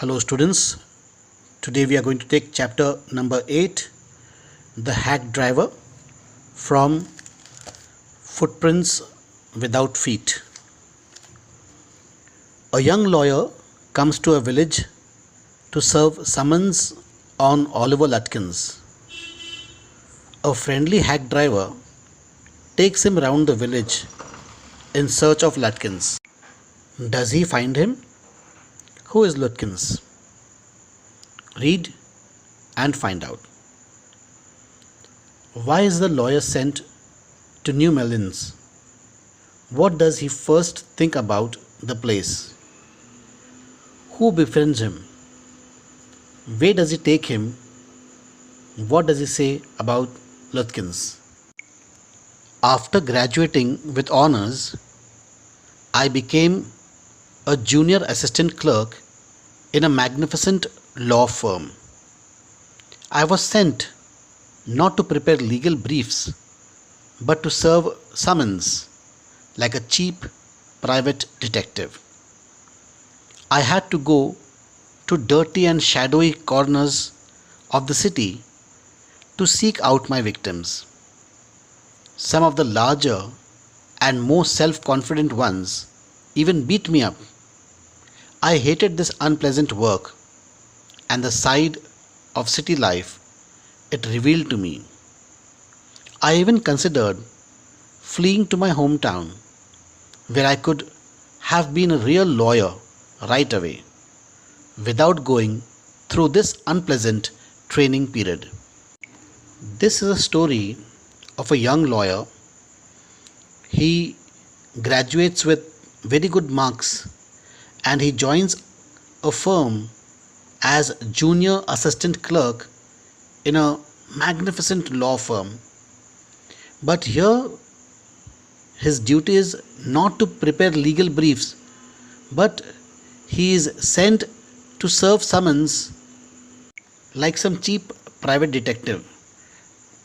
Hello students, today we are going to take chapter number 8, The Hack Driver, from Footprints Without Feet. A young lawyer comes to a village to serve summons on Oliver Lutkins. A friendly hack driver takes him round the village in search of Lutkins. Does he find him? Who is Lutkins? Read and find out. Why is the lawyer sent to New Melons? What does he first think about the place? Who befriends him? Where does he take him? What does he say about Lutkins? After graduating with honors, I became a junior assistant clerk in a magnificent law firm. I was sent not to prepare legal briefs, but to serve summons like a cheap private detective. I had to go to dirty and shadowy corners of the city to seek out my victims. Some of the larger and more self-confident ones even beat me up. I hated this unpleasant work and the side of city life it revealed to me. I even considered fleeing to my hometown, where I could have been a real lawyer right away, without going through this unpleasant training period. This is a story of a young lawyer. He graduates with very good marks and he joins a firm as junior assistant clerk in a magnificent law firm. But here his duty is not to prepare legal briefs, but he is sent to serve summons like some cheap private detective.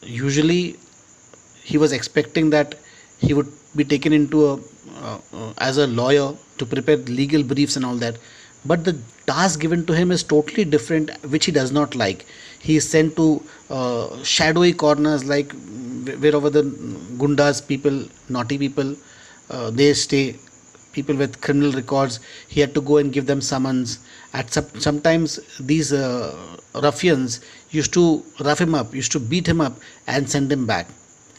Usually he was expecting that he would be taken into as a lawyer to prepare legal briefs and all that, but the task given to him is totally different, which he does not like. He is sent to shadowy corners, like wherever the gundas people, naughty people, they stay, people with criminal records. He had to go and give them summons. Sometimes these ruffians used to rough him up, used to beat him up and send him back.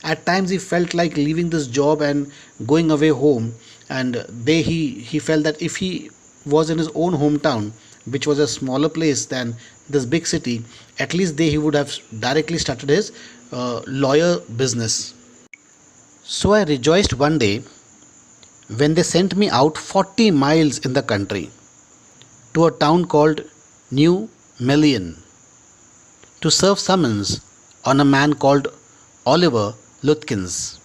At times he felt like leaving this job and going away home, and he felt that if he was in his own hometown, which was a smaller place than this big city, at least he would have directly started his lawyer business. So I rejoiced one day when they sent me out 40 miles in the country to a town called New Melian to serve summons on a man called Oliver Lutkins.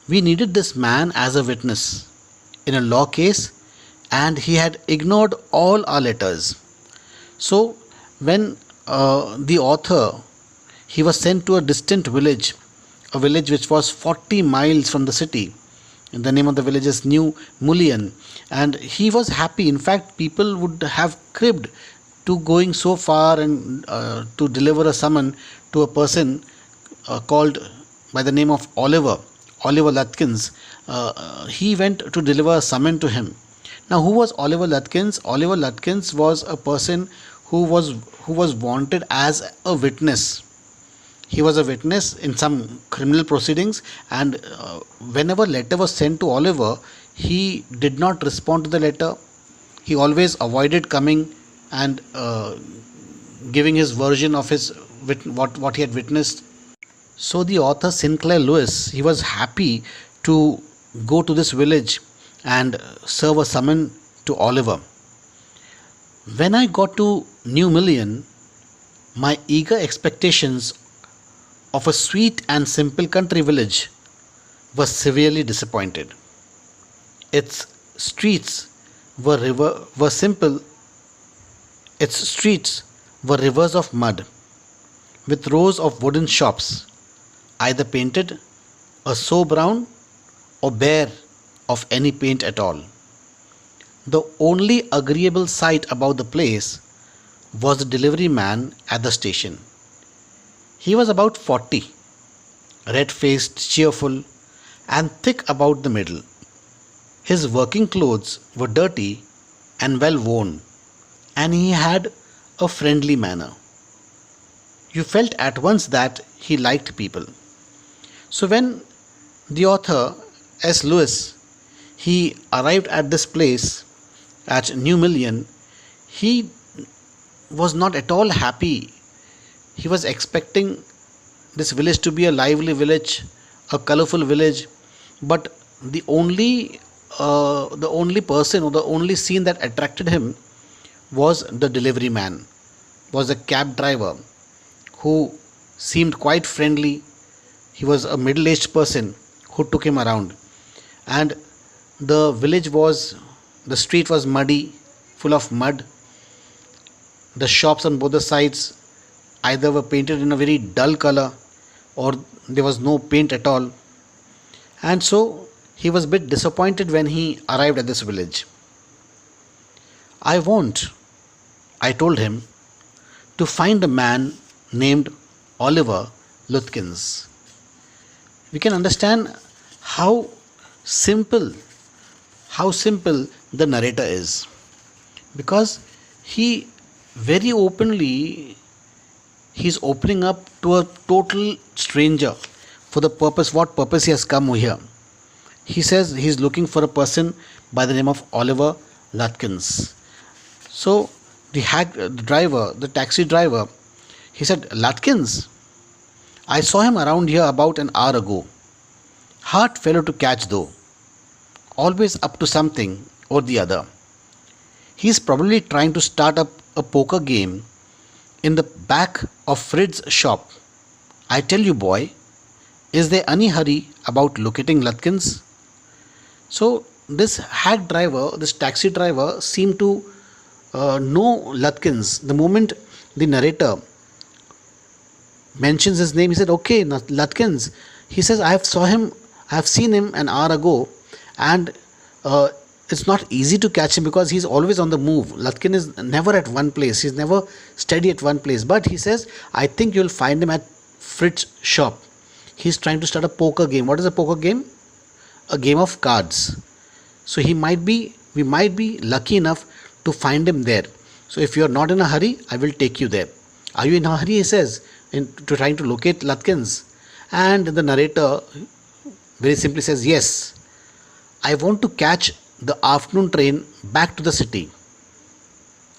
We needed this man as a witness in a law case, and he had ignored all our letters. So when the author, he was sent to a distant village, a village which was 40 miles from the city. The name of the village is New Mullion, and he was happy. In fact, people would have cribbed to going so far and to deliver a summon to a person called by the name of Oliver Lutkins. He went to deliver a summon to him. Now, who was Oliver Lutkins? Oliver Lutkins was a person who was wanted as a witness. He was a witness in some criminal proceedings, and whenever letter was sent to Oliver, he did not respond to the letter. He always avoided coming and giving his version of his what he had witnessed. So the author Sinclair Lewis, he was happy to go to this village and serve a summon to Oliver. When I got to New Million, my eager expectations of a sweet and simple country village were severely disappointed. Its streets were simple. Its streets were rivers of mud, with rows of wooden shops, either painted a so brown or bare of any paint at all. The only agreeable sight about the place was the delivery man at the station. He was about 40, red faced, cheerful, and thick about the middle. His working clothes were dirty and well worn, and he had a friendly manner. You felt at once that he liked people. So when the author S. Lewis he arrived at this place at New Million, he was not at all happy. He was expecting this village to be a lively village, a colorful village, but the only person or the only scene that attracted him was the delivery man, was a cab driver who seemed quite friendly. He was a middle aged person who took him around. And the village was, the street was muddy, full of mud. The shops on both the sides either were painted in a very dull color or there was no paint at all. And so he was a bit disappointed when he arrived at this village. I want, I told him, to find a man named Oliver Lutkins. We can understand how simple how simple the narrator is, because he very openly he's opening up to a total stranger for the purpose, what purpose he has come here. He says he's looking for a person by the name of Oliver Lutkins. So the driver, the taxi driver, he said, Lutkins, I saw him around here about an hour ago. Hard fellow to catch though, always up to something or the other. He's probably trying to start up a poker game in the back of Frid's shop. I tell you, boy, is there any hurry about locating Lutkins? So this hack driver, this taxi driver seemed to know Lutkins. The moment the narrator mentions his name, he said, okay, Lutkins. He says, I have seen him an hour ago, and it's not easy to catch him because he's always on the move. Lutkin is never at one place. He's never steady at one place. But he says, I think you'll find him at Fritz's shop. He's trying to start a poker game. What is a poker game? A game of cards. So we might be lucky enough to find him there. So if you're not in a hurry, I will take you there. Are you in a hurry? He says, to trying to locate Lutkins. And the narrator very simply says, yes, I want to catch the afternoon train back to the city.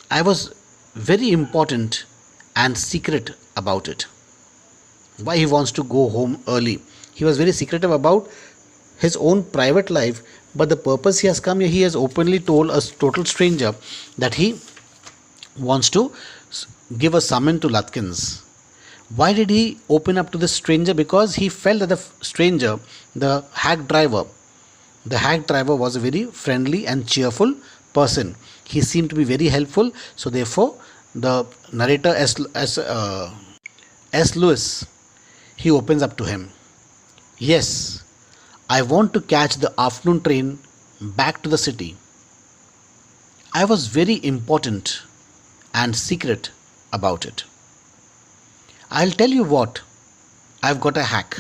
I was very important and secret about it. Why he wants to go home early. He was very secretive about his own private life, but the purpose he has come here, he has openly told a total stranger that he wants to give a summon to Lutkins. Why did he open up to this stranger? Because he felt that the stranger, the hack driver was a very friendly and cheerful person. He seemed to be very helpful. So therefore, the narrator S. Lewis, he opens up to him. Yes, I want to catch the afternoon train back to the city. I was very important and secret about it. I'll tell you what, I've got a hack.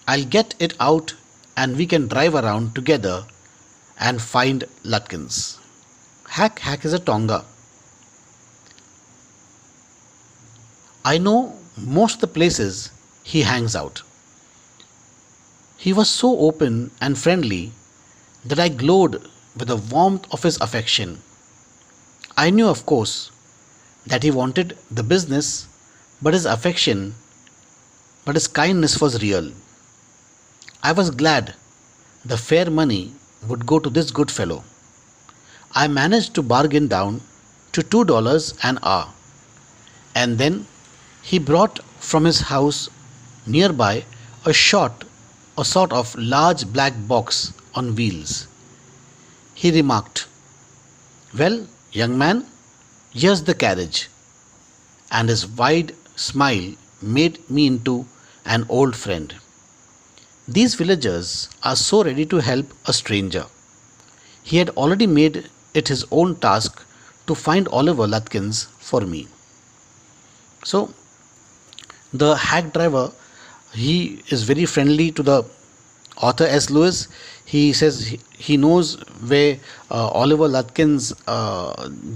I'll get it out and we can drive around together and find Lutkins. Hack is a Tonga. I know most of the places he hangs out. He was so open and friendly that I glowed with the warmth of his affection. I knew, of course, that he wanted the business, but his kindness was real. I was glad the fair money would go to this good fellow. I managed to bargain down to $2 an hour, and then he brought from his house nearby a sort of large black box on wheels. He remarked, well, young man, here's the carriage. And his wide smile made me into an old friend. These villagers are so ready to help a stranger. He had already made it his own task to find Oliver Lutkins for me. So the hack driver, he is very friendly to the author S. Lewis. He says he knows where Oliver Lutkins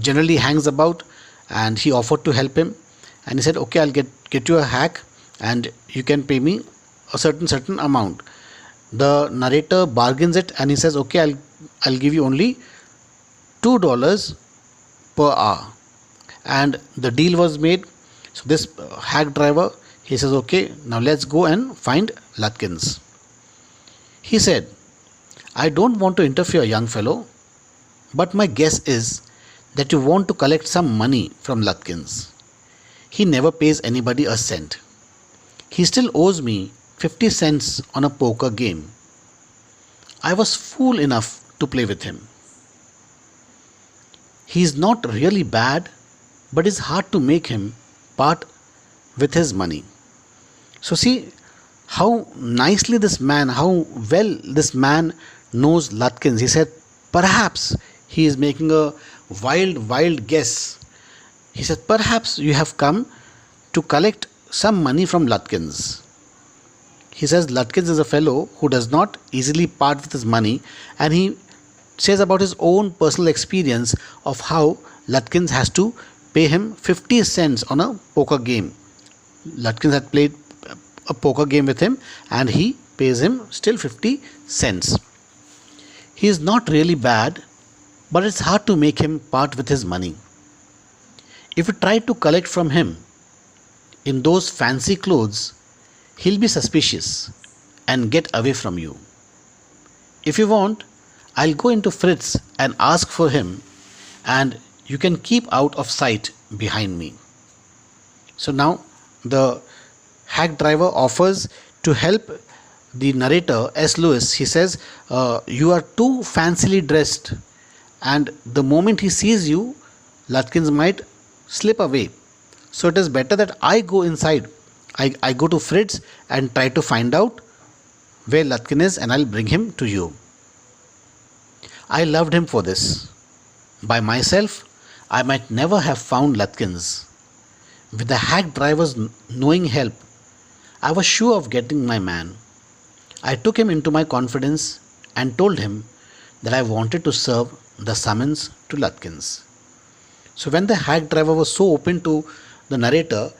generally hangs about, and he offered to help him. And he said, "Okay, I'll get you a hack, and you can pay me a certain amount." The narrator bargains it, and he says, "Okay, I'll give you only $2 per hour," and the deal was made. So this hack driver, he says, "Okay, now let's go and find Lutkins." He said, "I don't want to interfere, young fellow, but my guess is that you want to collect some money from Lutkins. He never pays anybody a cent. He still owes me 50 cents on a poker game. I was fool enough to play with him. He is not really bad, but it's hard to make him part with his money." So see how nicely this man, how well this man knows Lutkins. He said, perhaps he is making a wild guess. He said, perhaps you have come to collect some money from Lutkins. He says Lutkins is a fellow who does not easily part with his money, and he says about his own personal experience of how Lutkins has to pay him 50 cents on a poker game. Lutkins had played a poker game with him, and he pays him still 50 cents. He is not really bad, but it's hard to make him part with his money. If you try to collect from him in those fancy clothes, he'll be suspicious and get away from you. If you want, I'll go into Fritz and ask for him, and you can keep out of sight behind me." So now the hack driver offers to help the narrator S. Lewis. He says, "You are too fancily dressed, and the moment he sees you, Lutkins might slip away. So it is better that I go inside. I go to Fritz and try to find out where Lutkin is, and I'll bring him to you." I loved him for this. By myself, I might never have found Lutkins. With the hack driver's knowing help, I was sure of getting my man. I took him into my confidence and told him that I wanted to serve the summons to Lutkins. So when the hack driver was so open to the narrator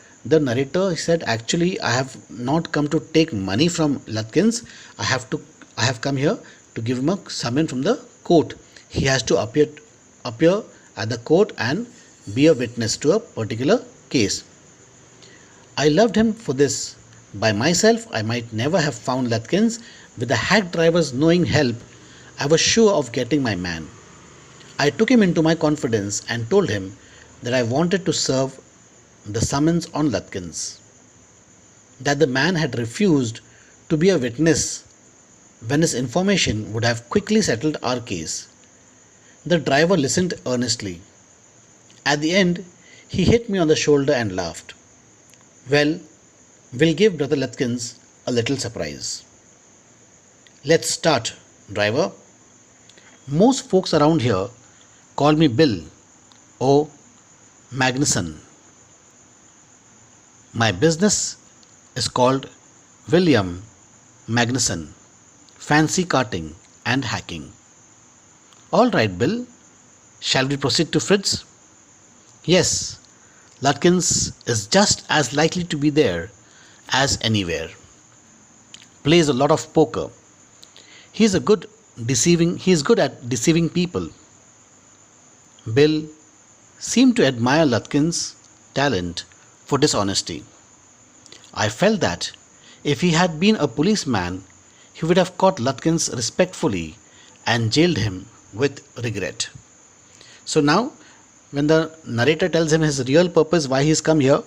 said, "Actually, I have not come to take money from Lutkins. I have come here to give him a summon from the court. He has to appear at the court and be a witness to a particular case. I loved him for this. By myself, I might never have found Lutkins. With the hack driver's knowing help, I was sure of getting my man. I took him into my confidence and told him that I wanted to serve the summons on Lutkins. That the man had refused to be a witness when his information would have quickly settled our case. The driver listened earnestly. At the end, he hit me on the shoulder and laughed. Well, we'll give Brother Lutkins a little surprise. Let's start, driver. Most folks around here call me Bill or Magnuson. My business is called William Magnuson, fancy carting and hacking. All right, Bill. Shall we proceed to Fritz? Yes, Lutkins is just as likely to be there as anywhere. Plays a lot of poker. He is good at deceiving people. Bill seemed to admire Lutkins' talent for dishonesty. I felt that if he had been a policeman, he would have caught Lutkins respectfully and jailed him with regret. So now, when the narrator tells him his real purpose, why he's come here,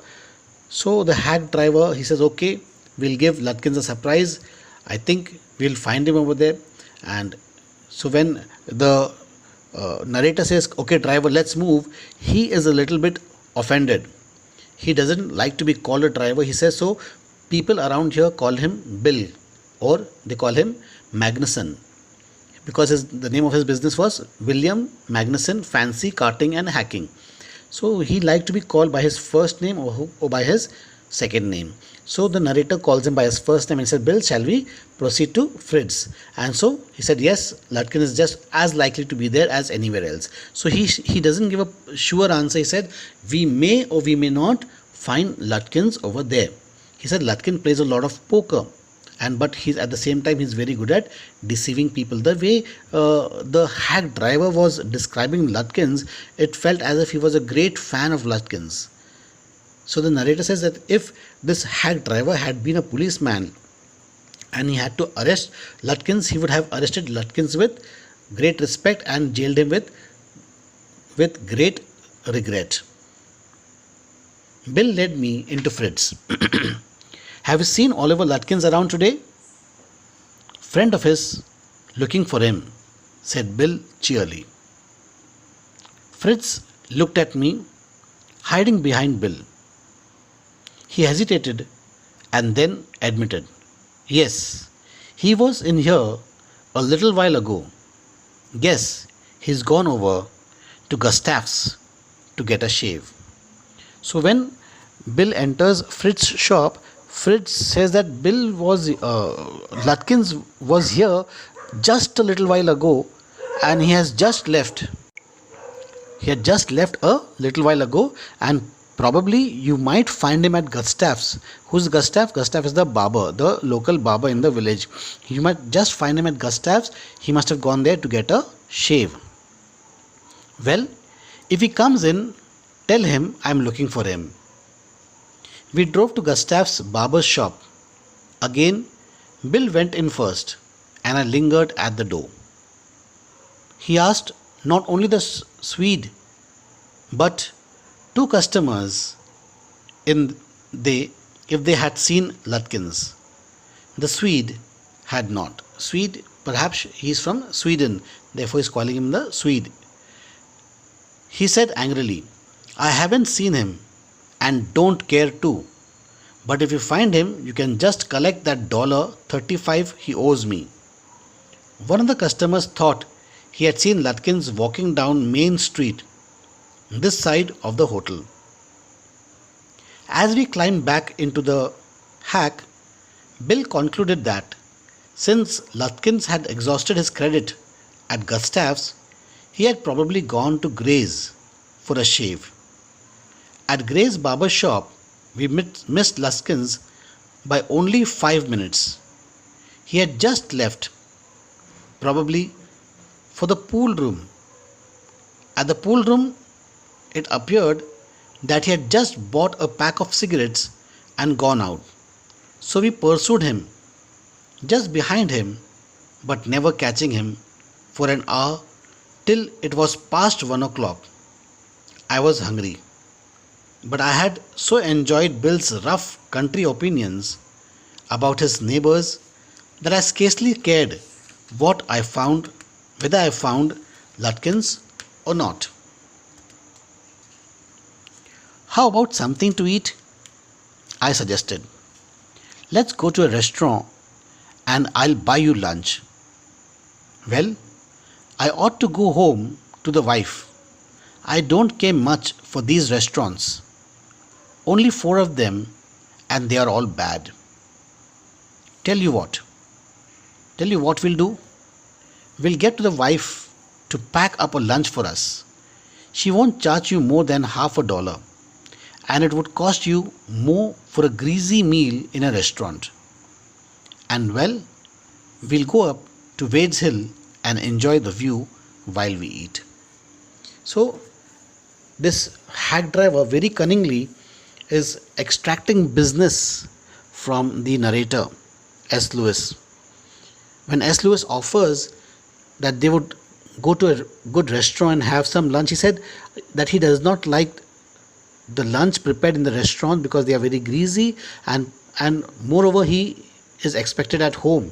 so the hack driver, he says, okay, we'll give Lutkins a surprise. I think we'll find him over there. And so when the narrator says, okay, driver, let's move, he is a little bit offended. He doesn't like to be called a driver. He says, so people around here call him Bill, or they call him Magnuson. because the name of his business was William Magnuson Fancy Carting and Hacking. So he liked to be called by his first name or by his second name. So the narrator calls him by his first name and said, Bill, shall we proceed to Fritz? And so he said, yes, Lutkin is just as likely to be there as anywhere else. So he doesn't give a sure answer. He said, we may or we may not find Lutkins over there. He said Lutkin plays a lot of poker, but he's at the same time he's very good at deceiving people. The way the hack driver was describing Lutkins, it felt as if he was a great fan of Lutkins. So the narrator says that if this hack driver had been a policeman and he had to arrest Lutkins, he would have arrested Lutkins with great respect and jailed him with great regret. Bill led me into Fritz. Have you seen Oliver Lutkins around today? Friend of his looking for him, said Bill cheerily. Fritz looked at me, hiding behind Bill. He hesitated and then admitted, yes, he was in here a little while ago. Guess he's gone over to Gustav's to get a shave. So when Bill enters Fritz's shop, Fritz says that Lutkins was here just a little while ago and he has just left. He had just left a little while ago, and probably you might find him at Gustav's. Who's Gustav? Gustav is the barber, the local barber in the village. You might just find him at Gustav's. He must have gone there to get a shave. Well, if he comes in, tell him I'm looking for him. We drove to Gustav's barber's shop. Again, Bill went in first and I lingered at the door. He asked not only the Swede but two customers if they had seen Lutkins. The Swede had not. Swede, perhaps he is from Sweden, therefore he is calling him the Swede. He said angrily, I haven't seen him and don't care to. But if you find him, you can just collect that $35 he owes me. One of the customers thought he had seen Lutkins walking down Main Street, this side of the hotel. As we climbed back into the hack, Bill concluded that since Lutkins had exhausted his credit at Gustav's, he had probably gone to Gray's for a shave. At Gray's barber shop, we missed Lutkins by only 5 minutes. He had just left, probably for the pool room. At the pool room, it appeared that he had just bought a pack of cigarettes and gone out. So we pursued him, just behind him, but never catching him, for an hour till it was past 1 o'clock. I was hungry, but I had so enjoyed Bill's rough country opinions about his neighbors that I scarcely cared whether I found Lutkins or not. How about something to eat? I suggested. Let's go to a restaurant and I'll buy you lunch. Well, I ought to go home to the wife. I don't care much for these restaurants. Only 4 of them and they are all bad. Tell you what we'll do? We'll get to the wife to pack up a lunch for us. She won't charge you more than $50, and it would cost you more for a greasy meal in a restaurant. And well, we'll go up to Wades Hill and enjoy the view while we eat. So this hack driver very cunningly is extracting business from the narrator S. Lewis. When S. Lewis offers that they would go to a good restaurant and have some lunch, he said that he does not like the lunch prepared in the restaurant because they are very greasy, and moreover he is expected at home.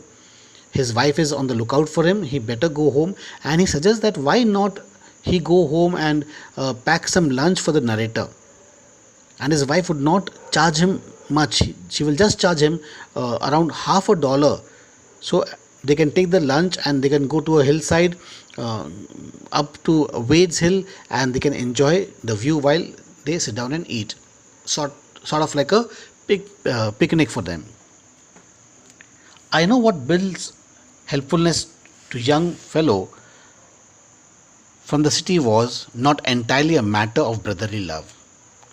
His wife is on the lookout for him. He better go home, and he suggests that why not he go home and pack some lunch for the narrator. And his wife would not charge him much. She will just charge him around $50. So They can take the lunch and they can go to a hillside, uh, up to Wade's Hill, and they can enjoy the view while they sit down and eat. Sort, sort of like a picnic for them. I know what Bill's helpfulness to young fellow from the city was not entirely a matter of brotherly love.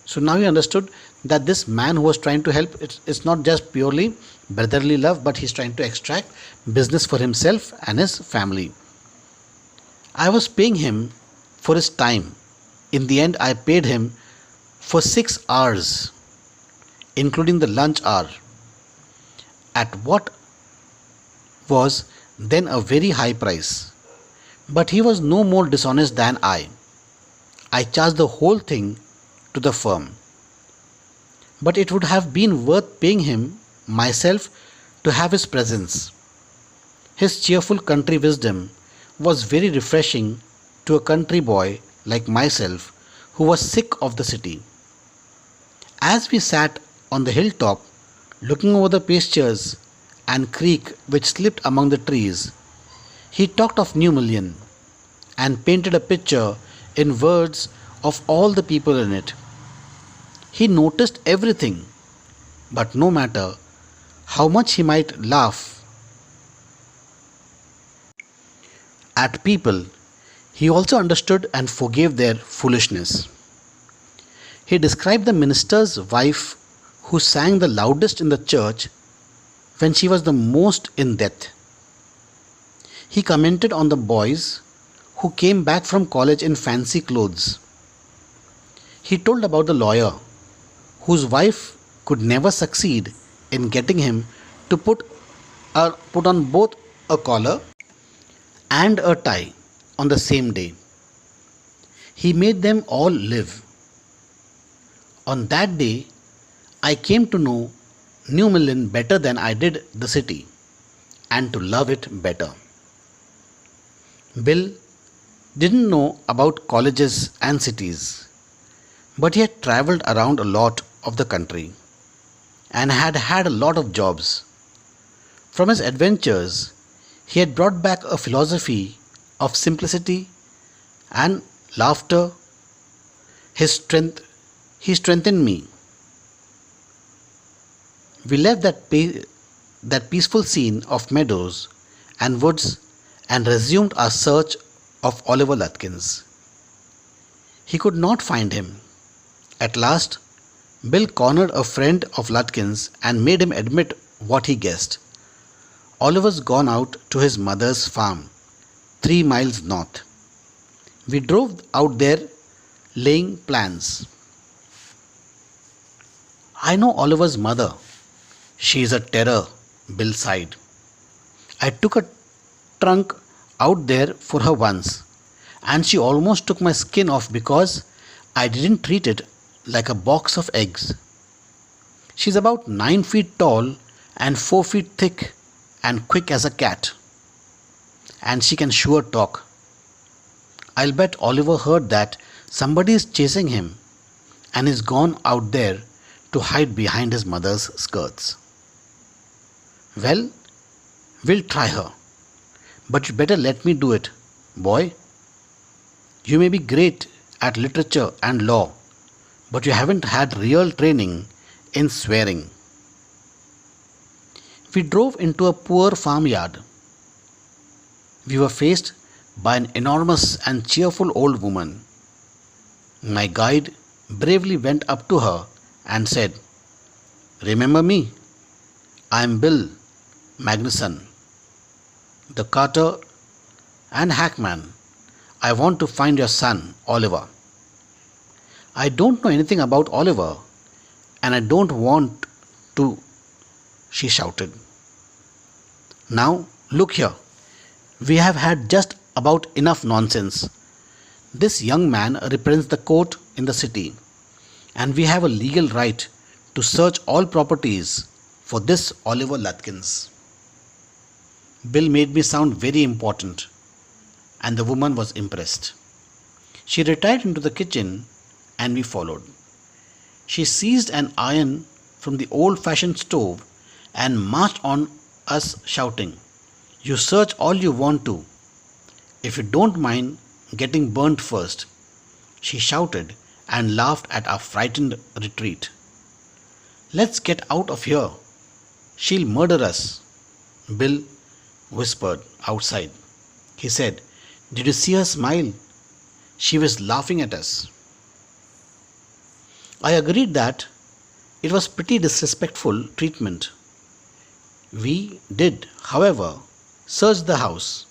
So now he understood that this man who was trying to help, it's not just purely brotherly love, but he's trying to extract business for himself and his family. I was paying him for his time. In the end, I paid him for 6 hours, including the lunch hour, at what was then a very high price. But he was no more dishonest than I. I charged the whole thing to the firm. But it would have been worth paying him myself to have his presence. His cheerful country wisdom was very refreshing to a country boy like myself who was sick of the city. As we sat on the hilltop, looking over the pastures and creek which slipped among the trees, he talked of New Million and painted a picture in words of all the people in it. He noticed everything, but no matter how much he might laugh at people, he also understood and forgave their foolishness. He described the minister's wife who sang the loudest in the church when she was the most in debt. He commented on the boys who came back from college in fancy clothes. He told about the lawyer whose wife could never succeed in getting him to put on both a collar and a tie on the same day. He made them all live. On that day, I came to know New Millen better than I did the city, and to love it better. Bill didn't know about colleges and cities, but he had traveled around a lot of the country and had had a lot of jobs. From his adventures, he had brought back a philosophy of simplicity and laughter. His strength, he strengthened me. We left that peaceful scene of meadows and woods and resumed our search of Oliver Lutkins. He could not find him. At last, Bill cornered a friend of Lutkins and made him admit what he guessed. Oliver's gone out to his mother's farm, 3 miles north. We drove out there laying plans. I know Oliver's mother. She is a terror, Bill sighed. I took a trunk out there for her once, and she almost took my skin off because I didn't treat it like a box of eggs. She's about 9 feet tall and 4 feet thick and quick as a cat. And she can sure talk. I'll bet Oliver heard that somebody is chasing him and is gone out there to hide behind his mother's skirts. Well, we'll try her. But you better let me do it, boy. You may be great at literature and law, but you haven't had real training in swearing. We drove into a poor farmyard. We were faced by an enormous and cheerful old woman. My guide bravely went up to her and said, "Remember me? I am Bill Magnusson, the carter and hackman. I want to find your son, Oliver." "I don't know anything about Oliver, and I don't want to," she shouted. "Now, look here. We have had just about enough nonsense. This young man represents the court in the city, and we have a legal right to search all properties for this Oliver Lutkins." Bill made me sound very important, and the woman was impressed. She retired into the kitchen, and we followed. She seized an iron from the old-fashioned stove and marched on us shouting, You search all you want to, if you don't mind getting burnt first, she shouted and laughed at our frightened retreat. Let's get out of here. She'll murder us, Bill whispered outside. He said, Did you see her smile? She was laughing at us. I agreed that it was pretty disrespectful treatment. We did, however, search the house.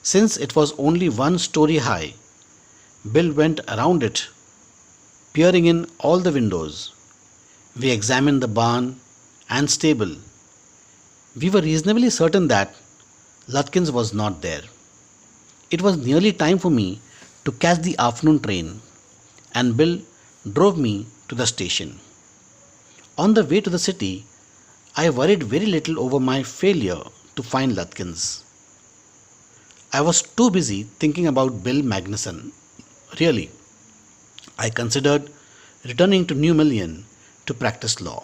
Since it was only 1 story high, Bill went around it, peering in all the windows. We examined the barn and stable. We were reasonably certain that Lutkins was not there. It was nearly time for me to catch the afternoon train, and Bill drove me to the station. On the way to the city, I worried very little over my failure to find Lutkins. I was too busy thinking about Bill Magnuson. Really, I considered returning to New Million to practice law.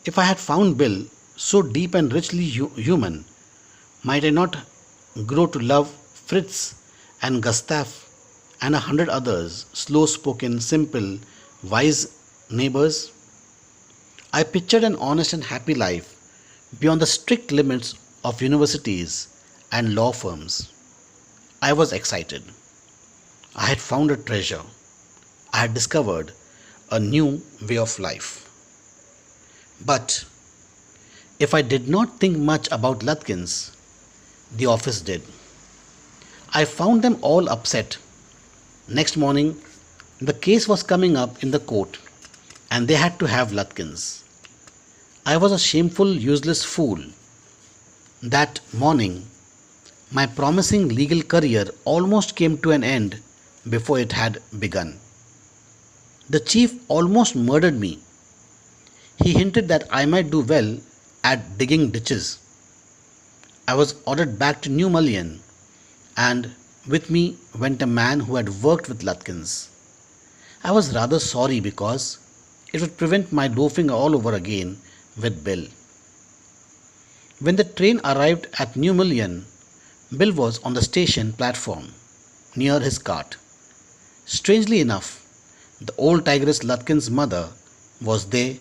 If I had found Bill so deep and richly human, might I not grow to love Fritz and Gustav and 100 others, slow spoken, simple, wise neighbors? I pictured an honest and happy life beyond the strict limits of universities and law firms. I was excited. I had found a treasure. I had discovered a new way of life. But if I did not think much about Lutkins, the office did. I found them all upset. Next morning, the case was coming up in the court, and they had to have Lutkins. I was a shameful, useless fool. That morning, my promising legal career almost came to an end before it had begun. The chief almost murdered me. He hinted that I might do well at digging ditches. I was ordered back to New Mullion, and with me went a man who had worked with Lutkins. I was rather sorry because it would prevent my loafing all over again with Bill. When the train arrived at New Million, Bill was on the station platform near his cart. Strangely enough, the old tigress Lutkins' mother was there,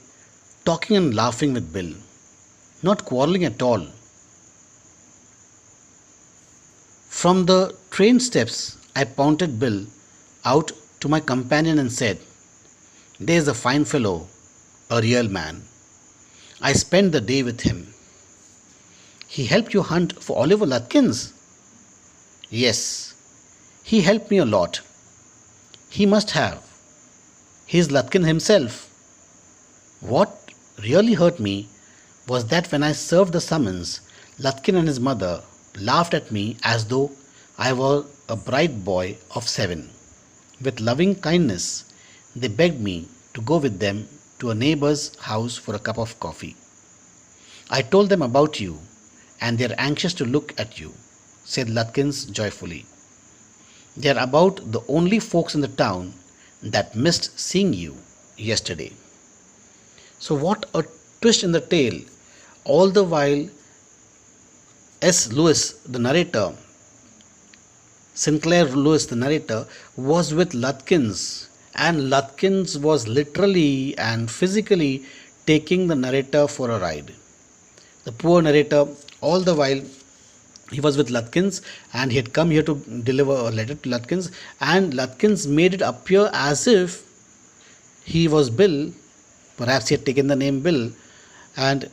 talking and laughing with Bill, not quarreling at all. From the train steps, I pointed Bill out to my companion and said, There's a fine fellow, a real man. I spent the day with him. He helped you hunt for Oliver Lutkins? Yes, he helped me a lot. He must have. He is Lutkin himself. What really hurt me was that when I served the summons, Lutkin and his mother laughed at me as though I were a bright boy of 7. With loving kindness, they begged me to go with them to a neighbor's house for a cup of coffee. I told them about you, and they are anxious to look at you, said Lutkins joyfully. They are about the only folks in the town that missed seeing you yesterday. So, what a twist in the tale! All the while, S. Lewis, the narrator, Sinclair Lewis, the narrator, was with Lutkins, and Lutkins was literally and physically taking the narrator for a ride. The poor narrator, all the while, he was with Lutkins and he had come here to deliver a letter to Lutkins, and Lutkins made it appear as if he was Bill. Perhaps he had taken the name Bill, and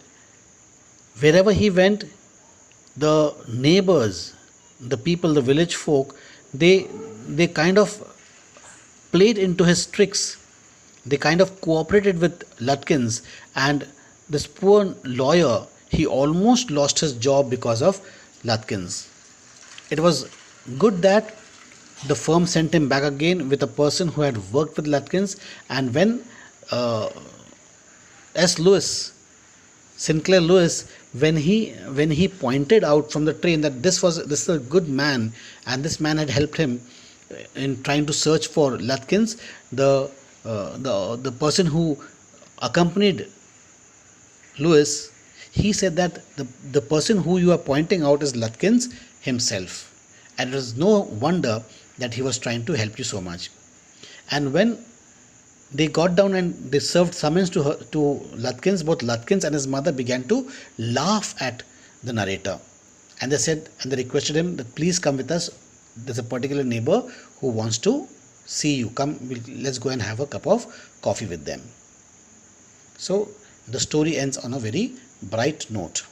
wherever he went, the neighbors, the people, the village folk, they kind of played into his tricks. They kind of cooperated with Lutkins, and this poor lawyer, he almost lost his job because of Lutkins. It was good that the firm sent him back again with a person who had worked with Lutkins, and when S. Lewis, Sinclair Lewis, when he pointed out from the train that this is a good man and this man had helped him in trying to search for Lutkins, the person who accompanied Lewis, He said that the person who you are pointing out is Lutkins himself. And it was no wonder that he was trying to help you so much. And when they got down and they served summons to Lutkins, both Lutkins and his mother began to laugh at the narrator. And they said, and they requested him that please come with us. There's a particular neighbor who wants to see you. Come, let's go and have a cup of coffee with them. So the story ends on a very bright note.